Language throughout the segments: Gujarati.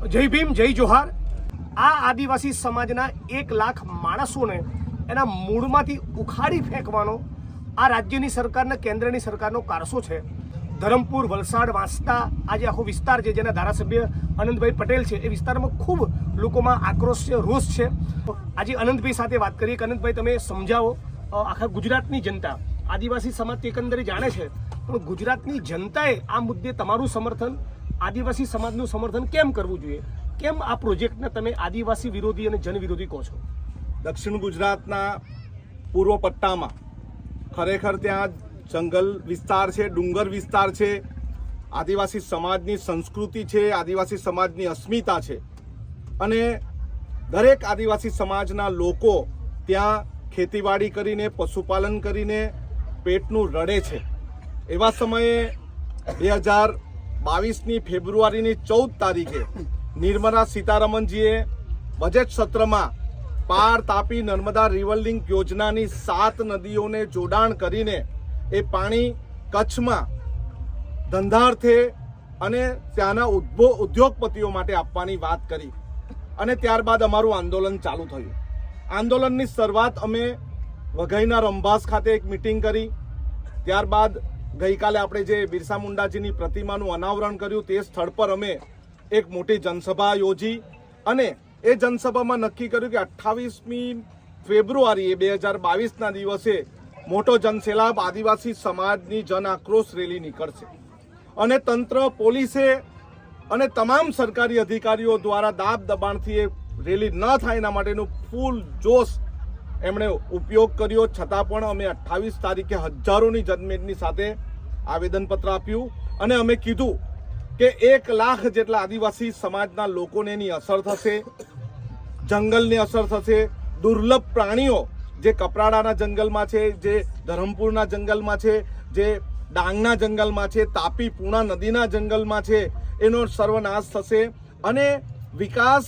જય ભીમ, જય જોહાર। આ આદિવાસી સમાજના 1 લાખ માણસોને એના મૂળમાંથી ઉખાડી ફેંકવાનો આ રાજ્યની સરકારને, કેન્દ્રની સરકારનો કારસો છે। ધરમપુર, વલસાડ, વાંસદા આ જે આખો વિસ્તાર છે, જેના ધારાસભ્ય અનંતભાઈ પટેલ છે, એ વિસ્તારમાં ખૂબ લોકોમાં આક્રોશ છે, રોષ છે। આજે અનંતભાઈ સાથે વાત કરીએ કે અનંતભાઈ, તમે સમજાવો, આખા ગુજરાતની જનતા આદિવાસી સમાજ એકંદરે જાણે છે, પણ ગુજરાતની જનતાએ આ મુદ્દે તમારું સમર્થન, આદિવાસી સમાજનું સમર્થન કેમ કરવું જોઈએ? કેમ આ પ્રોજેક્ટને તમે આદિવાસી વિરોધી અને જન વિરોધી કહો છો? દક્ષિણ ગુજરાતના પૂર્વ પટ્ટામાં ખરેખર ત્યાં જંગલ વિસ્તાર છે, ડુંગર વિસ્તાર છે, આદિવાસી સમાજની સંસ્કૃતિ છે, આદિવાસી સમાજની અસ્મિતા છે અને દરેક આદિવાસી સમાજના લોકો ત્યાં ખેતીવાડી કરીને, પશુપાલન કરીને પેટનું રડે છે। એવા સમયે 2022ની ફેબ્રુઆરીની 14 તારીખે નિર્મલા સીતારમણજીએ બજેટ સત્રમાં પાર, તાપી, નર્મદા રિવર લિંક યોજનાની 7 નદીઓને જોડાણ કરીને એ પાણી કચ્છમાં ધંધાર્થે અને ત્યાંના ઉદ્યોગપતિઓ માટે આપવાની વાત કરી અને ત્યારબાદ અમારું આંદોલન ચાલુ થયું। આંદોલનની શરૂઆત અમે વઘઈના રંભાસ ખાતે એક મિટિંગ કરી, ત્યારબાદ ગઈકાલે આપણે જે બિરસા મુંડાજીની પ્રતિમાનું અનાવરણ કર્યું તે સ્થળ પર અમે એક મોટી જનસભા યોજી અને એ જનસભામાં નક્કી કર્યું કે 28મી ફેબ્રુઆરીએ 2022ના દિવસે મોટો જનસેલાબ આદિવાસી સમાજની જન આક્રોશ રેલી નીકળશે અને તંત્ર, પોલીસે અને તમામ સરકારી અધિકારીઓ દ્વારા દાબ દબાણથી એ રેલી ન થાય એના માટેનું ફૂલ જોશ એમણે ઉપયોગ કર્યો। છતાં પણ અમે 28 તારીખે હજારોની જનમેદની સાથે આવેદનપત્ર આપ્યું અને અમે કીધું કે 1 લાખ જેટલા આદિવાસી સમાજના લોકોને એની અસર થશે, જંગલની અસર થશે, દુર્લભ પ્રાણીઓ જે કપરાડાના જંગલમાં છે, જે ધરમપુરના જંગલમાં છે, જે ડાંગના જંગલમાં છે, તાપી પૂર્ણા નદીના જંગલમાં છે, એનો સર્વનાશ થશે અને વિકાસ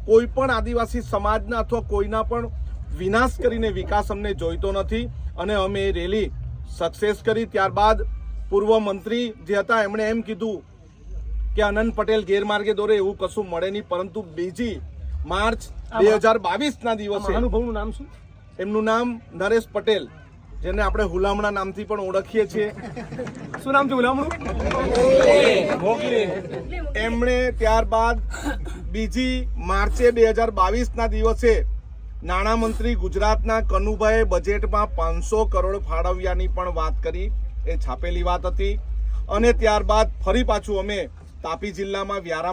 કોઈ પણ આદિવાસી સમાજના અથવા કોઈના પણ વિનાશ કરીને વિકાસ અમને જોઈતો નથી અને અમે એ રેલી સક્સેસ કરી। ત્યારબાદ પૂર્વ મંત્રી જે હતા એમણે એમ કીધું કે અનંત પટેલ ગેરમાર્ગે દોરે, એવું કશું મળે નહીં, પરંતુ 2 માર્ચ 2022ના દિવસે મહાનુભાવનું નામ શું? એમનું નામ નરેશ પટેલ, જેને આપણે હુલામણા નામથી પણ ઓળખીએ છીએ। શું નામ છે હુલામણું? એમણે ત્યારબાદ 2 માર્ચે 2022ના દિવસે નાણામંત્રી ગુજરાતના કનુભાઈએ બજેટમાં 500 કરોડ ફાળવ્યાની પણ વાત કરી, એ છાપેલી વાત હતી। અને ત્યારબાદ ફરી પાછું અમે તાપી જિલ્લામાં વ્યારા